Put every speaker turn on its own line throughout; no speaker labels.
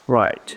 Right.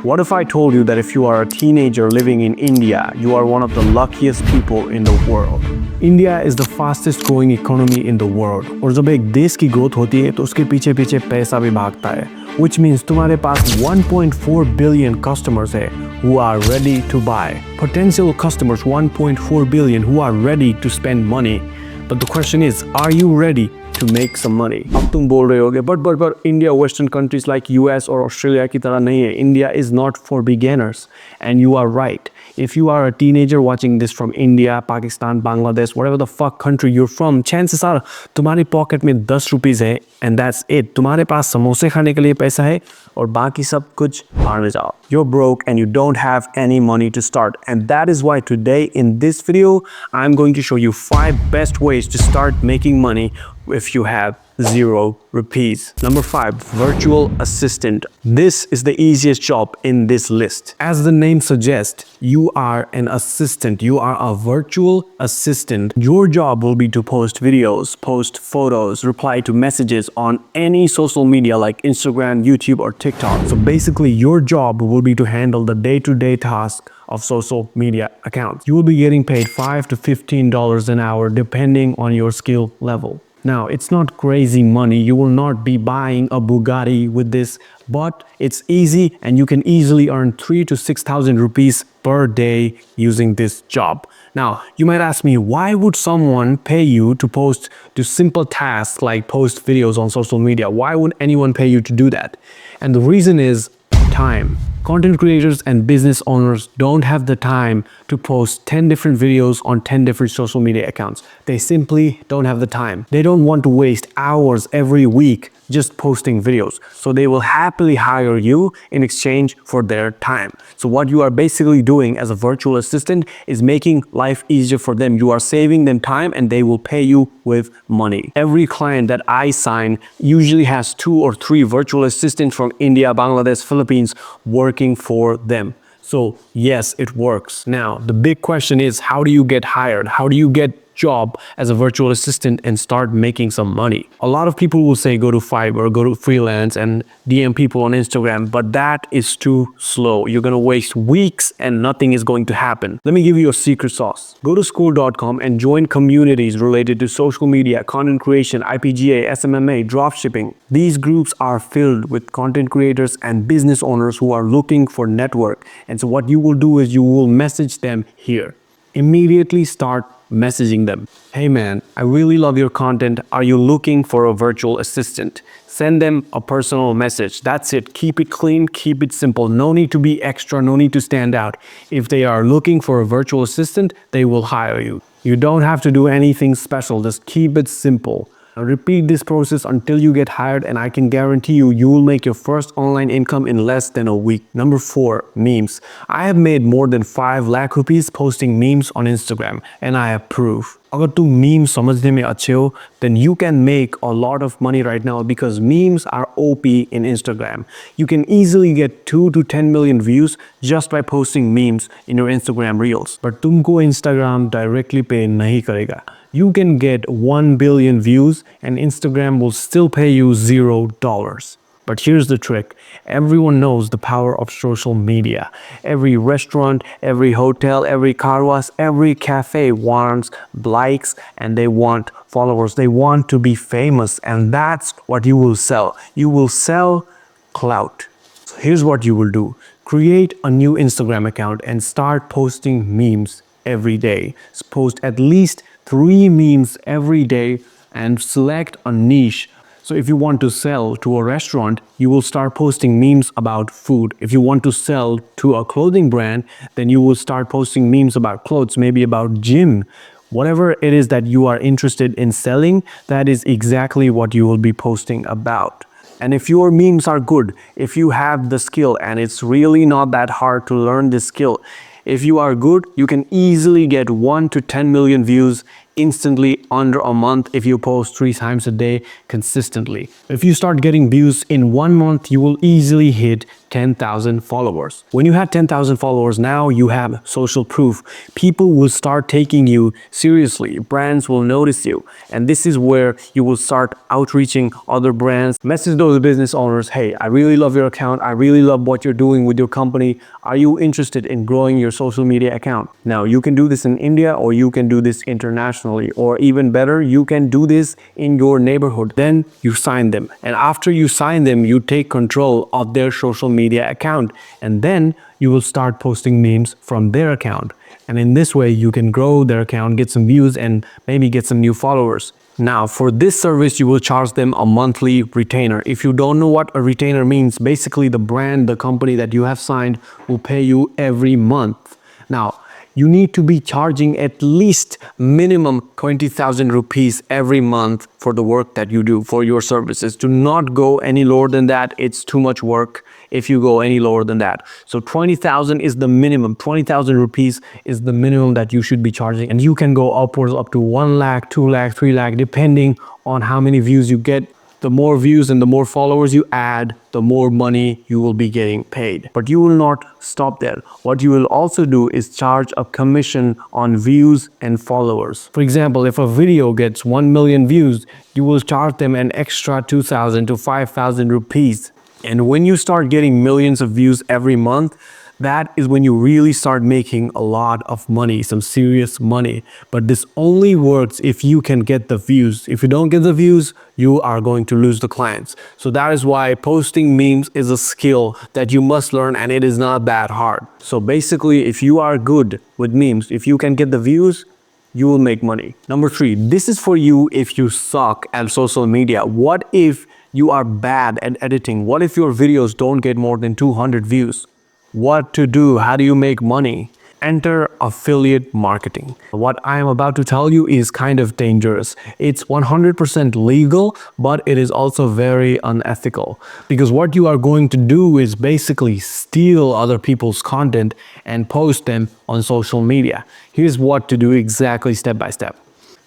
What if I told you that if you are a teenager living in India, you are one of the luckiest people in the world? India is the fastest growing economy in the world. और जब एक देश की growth होती है तो उसके पीछे पीछे पैसा भी भागता है. Which means तुम्हारे पास 1.4 billion customers है who are ready to buy. Potential customers 1.4 billion who are ready to spend money. But the question is, are you ready to make some money? अब तुम बोल रहे होगे but India, Western countries like US or Australia की तरह नहीं है. India is not for beginners, and you are right. If you are a teenager watching this from India, Pakistan, Bangladesh, whatever the fuck country you're from, chances are तुम्हारी pocket में 10 rupees है and that's it. तुम्हारे पास समोसे खाने के लिए पैसा है और बाकी सब कुछ भाड़ में जाओ. You're broke and you don't have any money to start, and that is why today in this video I'm going to show you 5 best ways to start making money if you have 0 rupees. Number 5, virtual assistant. This is the easiest job in this list. As the name suggests, you are an assistant. You are a virtual assistant. Your job will be to post videos, post photos, reply to messages on any social media like Instagram, YouTube, or TikTok. So basically, your job will be to handle the day-to-day task of social media accounts. You will be getting paid $5 to $15 an hour depending on your skill level. Now, it's not crazy money. You will not be buying a Bugatti with this, but it's easy and you can easily earn 3 to 6,000 rupees per day using this job. Now, you might ask me, why would someone pay you to post to simple tasks like post videos on social media? Why would anyone pay you to do that? And the reason is time. Content creators and business owners don't have the time to post 10 different videos on 10 different social media accounts. They simply don't have the time. They don't want to waste hours every week just posting videos. So they will happily hire you in exchange for their time. So what you are basically doing as a virtual assistant is making life easier for them. You are saving them time and they will pay you with money. Every client that I sign usually has 2 or 3 virtual assistants from India, Bangladesh, Philippines working for them. So yes, it works. Now, the big question is, how do you get hired? How do you get job as a virtual assistant and start making some money? A lot of people will say go to Fiverr, go to freelance and DM people on Instagram, but that is too slow. You're gonna waste weeks and nothing is going to happen. Let me give you a secret sauce. Go to school.com and join communities related to social media, content creation, IPGA, SMMA, dropshipping. These groups are filled with content creators and business owners who are looking for network. And so what you will do is you will message them here. Immediately start messaging them. Hey man, I really love your content. Are you looking for a virtual assistant? Send them a personal message. That's it. Keep it clean, keep it simple. No need to be extra, no need to stand out. If they are looking for a virtual assistant, they will hire you. You don't have to do anything special. Just keep it simple. Repeat this process until you get hired, and I can guarantee you, you will make your first online income in less than a week. Number 4, memes. I have made more than 5 lakh rupees posting memes on Instagram, and I have proof. अगर तुम memes समझने में अच्छे हो, then you can make a lot of money right now because memes are OP in Instagram. You can easily get 2 to 10 million views just by posting memes in your Instagram reels. But तुमको Instagram directly pay नहीं करेगा. You can get 1 billion views and Instagram will still pay you $0. But here's the trick. Everyone knows the power of social media. Every restaurant, every hotel, every car wash, every cafe wants likes and they want followers. They want to be famous, and that's what you will sell. You will sell clout. So here's what you will do. Create a new Instagram account and start posting memes every day. Post at least 3 memes every day and select a niche. So if you want to sell to a restaurant, you will start posting memes about food. If you want to sell to a clothing brand, then you will start posting memes about clothes, maybe about gym. Whatever it is that you are interested in selling, that is exactly what you will be posting about. And if your memes are good, if you have the skill, and it's really not that hard to learn this skill, if you are good, you can easily get 1 to 10 million views instantly under a month if you post 3 times a day consistently. If you start getting views in 1 month, you will easily hit 10,000 followers. When you have 10,000 followers, now you have social proof. People will start taking you seriously. Brands will notice you. And this is where you will start outreaching other brands. Message those business owners, hey, I really love your account. I really love what you're doing with your company. Are you interested in growing your social media account? Now, you can do this in India or you can do this internationally, or even better, you can do this in your neighborhood. Then you sign them. And after you sign them, you take control of their social media account. And then you will start posting memes from their account. And in this way, you can grow their account, get some views, and maybe get some new followers. Now, for this service, you will charge them a monthly retainer. If you don't know what a retainer means, basically the brand, the company that you have signed will pay you every month. Now, you need to be charging at least minimum 20,000 rupees every month for the work that you do, for your services. Do not go any lower than that. It's too much work if you go any lower than that. So 20,000 is the minimum. 20,000 rupees is the minimum that you should be charging. And you can go upwards up to 1 lakh, 2 lakh, 3 lakh, depending on how many views you get. The more views and the more followers you add, the more money you will be getting paid. But you will not stop there. What you will also do is charge a commission on views and followers. For example, if a video gets 1 million views, you will charge them an extra 2,000 to 5,000 rupees. And when you start getting millions of views every month, that is when you really start making a lot of money, some serious money. But this only works if you can get the views. If you don't get the views, you are going to lose the clients. So that is why posting memes is a skill that you must learn, and it is not that hard. So basically, if you are good with memes, if you can get the views, you will make money. Number 3, this is for you if you suck at social media. What if you are bad at editing? What if your videos don't get more than 200 views? What to do? How do you make money? Enter affiliate marketing. What I am about to tell you is kind of dangerous. It's 100% legal, but it is also very unethical. Because what you are going to do is basically steal other people's content and post them on social media. Here's what to do exactly step by step.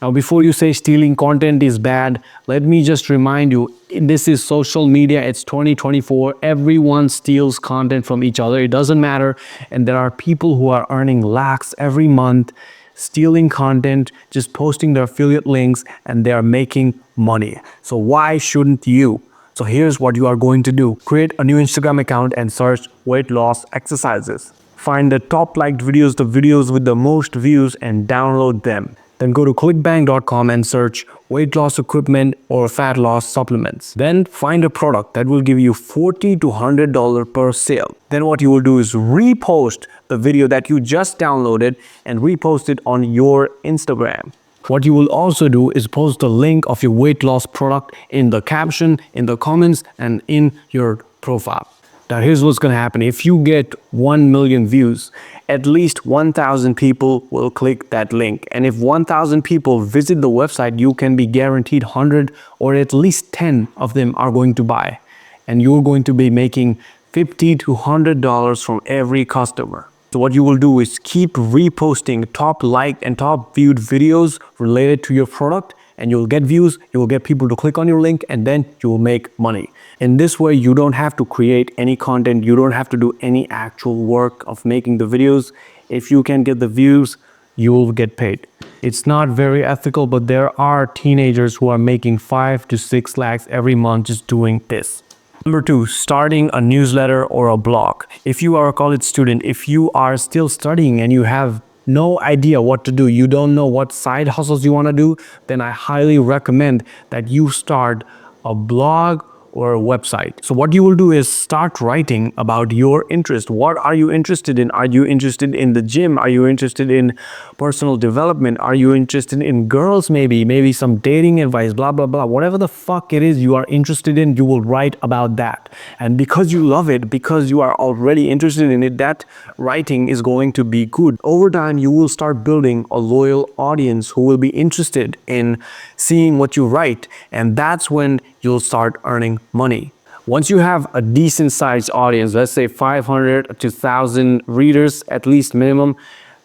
Now, before you say stealing content is bad, let me just remind you, this is social media, it's 2024, everyone steals content from each other, it doesn't matter, and there are people who are earning lakhs every month, stealing content, just posting their affiliate links, and they are making money. So why shouldn't you? So here's what you are going to do. Create a new Instagram account and search weight loss exercises. Find the top liked videos, the videos with the most views, and download them. Then go to clickbank.com and search weight loss equipment or fat loss supplements. Then find a product that will give you $40 to $100 per sale. Then what you will do is repost the video that you just downloaded and repost it on your Instagram. What you will also do is post the link of your weight loss product in the caption, in the comments, and in your profile. Now here's what's going to happen. If you get 1 million views, at least 1,000 people will click that link. And if 1,000 people visit the website, you can be guaranteed 100 or at least 10 of them are going to buy. And you're going to be making $50 to $100 from every customer. So what you will do is keep reposting top liked and top viewed videos related to your product, and you'll get views, you will get people to click on your link, and then you will make money. In this way, you don't have to create any content, you don't have to do any actual work of making the videos. If you can get the views, you will get paid. It's not very ethical, but there are teenagers who are making 5 to 6 lakhs every month just doing this. Number 2, starting a newsletter or a blog. If you are a college student, if you are still studying and you have no idea what to do, you don't know what side hustles you want to do, then I highly recommend that you start a blog or a website. So what you will do is start writing about your interest. What are you interested in? Are you interested in the gym? Are you interested in personal development? Are you interested in girls maybe some dating advice, blah, blah, blah. Whatever the fuck it is you are interested in, you will write about that. And because you love it, because you are already interested in it, that writing is going to be good. Over time, you will start building a loyal audience who will be interested in seeing what you write. And that's when you'll start earning money. Once you have a decent sized audience, let's say 500 to 1,000 readers at least minimum,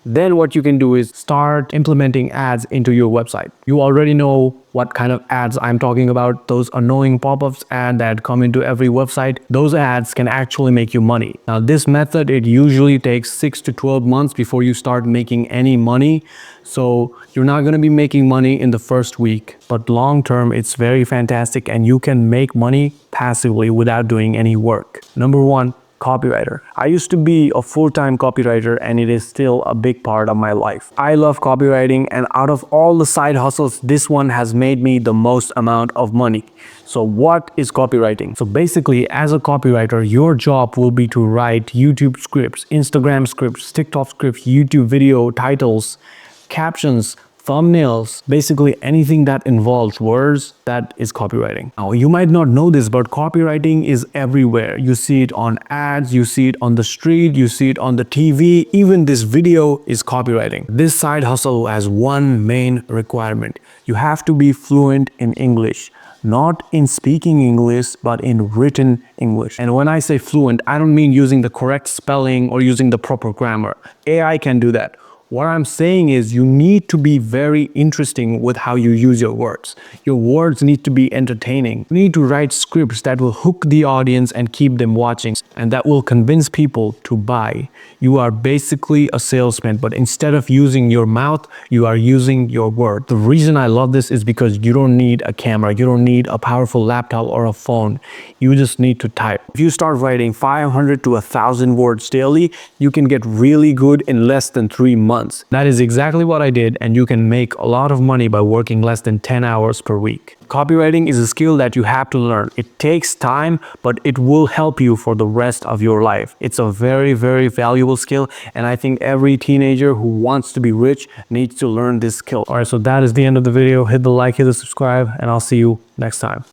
Then what you can do is start implementing ads into your website. You already know what kind of ads I'm talking about, those annoying pop-ups ads that come into every website. Those ads can actually make you money. Now this method, it usually takes 6 to 12 months before you start making any money. So you're not going to be making money in the first week, but long term it's very fantastic and you can make money passively without doing any work. Number one, copywriter. I used to be a full-time copywriter and it is still a big part of my life. I love copywriting, and out of all the side hustles, this one has made me the most amount of money. So what is copywriting? So basically, as a copywriter, your job will be to write YouTube scripts, Instagram scripts, TikTok scripts, YouTube video titles, captions, thumbnails, basically anything that involves words, that is copywriting. Now, you might not know this, but copywriting is everywhere. You see it on ads, you see it on the street, you see it on the TV, even this video is copywriting. This side hustle has one main requirement. You have to be fluent in English. Not in speaking English, but in written English. And when I say fluent, I don't mean using the correct spelling or using the proper grammar. AI can do that. What I'm saying is you need to be very interesting with how you use your words. Your words need to be entertaining. You need to write scripts that will hook the audience and keep them watching, and that will convince people to buy. You are basically a salesman, but instead of using your mouth, you are using your word. The reason I love this is because you don't need a camera, you don't need a powerful laptop or a phone. You just need to type. If you start writing 500 to 1,000 words daily, you can get really good in less than 3 months. That is exactly what I did, and you can make a lot of money by working less than 10 hours per week. Copywriting is a skill that you have to learn. It takes time, but it will help you for the rest of your life. It's a very, very valuable skill, and I think every teenager who wants to be rich needs to learn this skill. All right, so that is the end of the video. Hit the like, hit the subscribe, and I'll see you next time.